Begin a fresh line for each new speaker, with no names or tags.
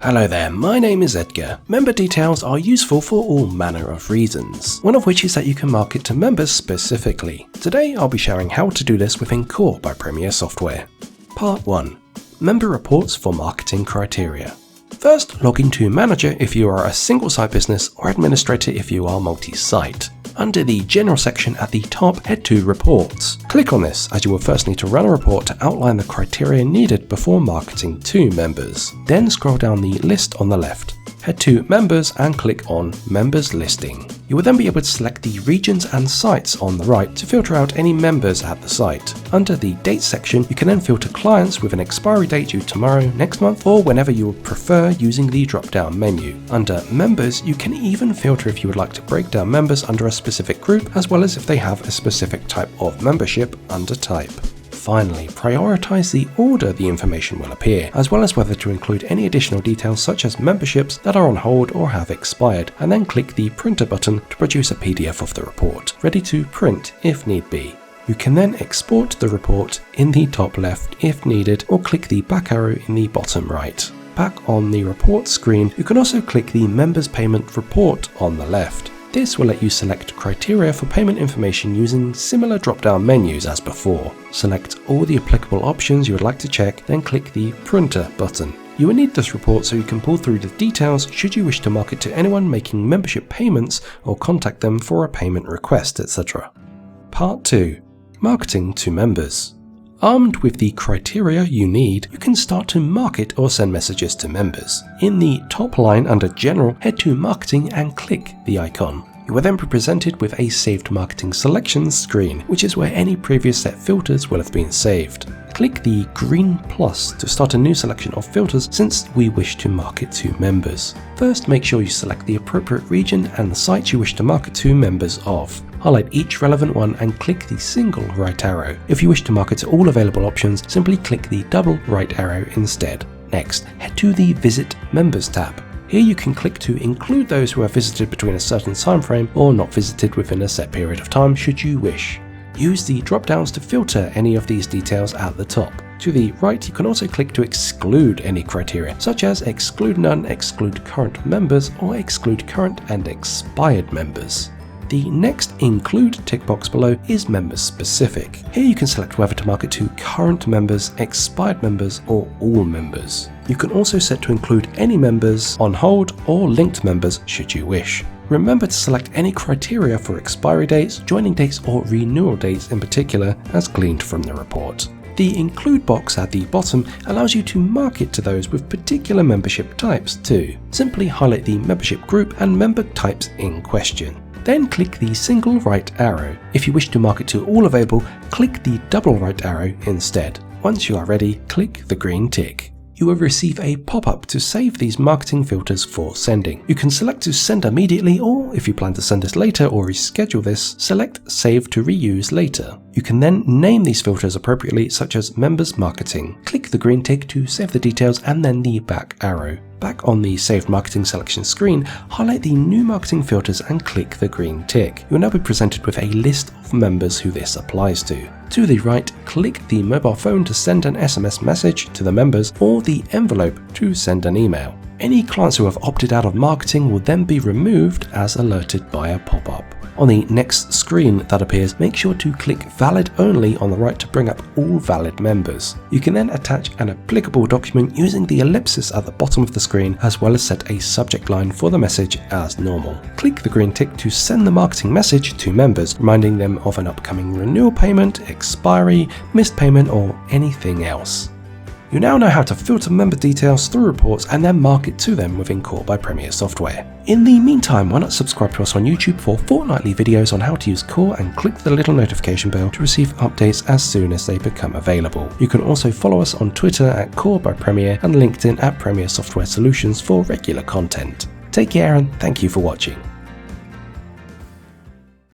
Hello there, my name is Edgar. Member details are useful for all manner of reasons, one of which is that you can market to members specifically. Today I'll be sharing how to do this within Core by Premier Software. Part 1. Member reports for marketing criteria. First, log into Manager if you are a single site business or Administrator if you are multi-site. Under the General section at the top, head to Reports. Click on this as you will first need to run a report to outline the criteria needed before marketing to members. Then scroll down the list on the left. Head to Members and click on Members Listing. You will then be able to select the regions and sites on the right to filter out any members at the site. Under the Dates section, you can then filter clients with an expiry date due tomorrow, next month, or whenever you would prefer using the drop-down menu. Under Members, you can even filter if you would like to break down members under a specific group, as well as if they have a specific type of membership under type. Finally, prioritize the order the information will appear, as well as whether to include any additional details such as memberships that are on hold or have expired, and then click the Printer button to produce a PDF of the report, ready to print if need be. You can then export the report in the top left if needed, or click the back arrow in the bottom right. Back on the report screen, you can also click the Members Payment Report on the left. This will let you select criteria for payment information using similar drop-down menus as before. Select all the applicable options you would like to check, then click the Printer button. You will need this report so you can pull through the details should you wish to market to anyone making membership payments or contact them for a payment request, etc. Part 2. Marketing to members. Armed with the criteria you need, you can start to market or send messages to members. In the top line under General, head to Marketing and click the icon. You will then be presented with a Saved Marketing Selections screen, which is where any previous set filters will have been saved. Click the green plus to start a new selection of filters since we wish to market to members. First, make sure you select the appropriate region and the site you wish to market to members of. Highlight each relevant one and click the single right arrow. If you wish to market to all available options, simply click the double right arrow instead. Next, head to the Visit Members tab. Here you can click to include those who have visited between a certain time frame or not visited within a set period of time should you wish. Use the drop-downs to filter any of these details at the top. To the right, you can also click to exclude any criteria, such as exclude none, exclude current members, or exclude current and expired members. The next include tick box below is member specific. Here you can select whether to market to current members, expired members, or all members. You can also set to include any members, on hold, or linked members should you wish. Remember to select any criteria for expiry dates, joining dates, or renewal dates in particular as gleaned from the report. The include box at the bottom allows you to market to those with particular membership types too. Simply highlight the membership group and member types in question. Then click the single right arrow. If you wish to market to all available, click the double right arrow instead. Once you are ready, click the green tick. You will receive a pop-up to save these marketing filters for sending. You can select to send immediately, or if you plan to send this later or reschedule this, select Save to reuse later. You can then name these filters appropriately, such as Members Marketing. Click the green tick to save the details and then the back arrow. Back on the Saved Marketing Selection screen, highlight the new marketing filters and click the green tick. You will now be presented with a list of members who this applies to. To the right, click the mobile phone to send an SMS message to the members or the envelope to send an email. Any clients who have opted out of marketing will then be removed as alerted by a pop-up. On the next screen that appears, make sure to click Valid Only on the right to bring up all valid members. You can then attach an applicable document using the ellipsis at the bottom of the screen, as well as set a subject line for the message as normal. Click the green tick to send the marketing message to members, reminding them of an upcoming renewal payment, expiry, missed payment, or anything else. You now know how to filter member details through reports and then market to them within Core by Premier Software. In the meantime, why not subscribe to us on YouTube for fortnightly videos on how to use Core and click the little notification bell to receive updates as soon as they become available. You can also follow us on Twitter at Core by Premier and LinkedIn at Premier Software Solutions for regular content. Take care and thank you for watching.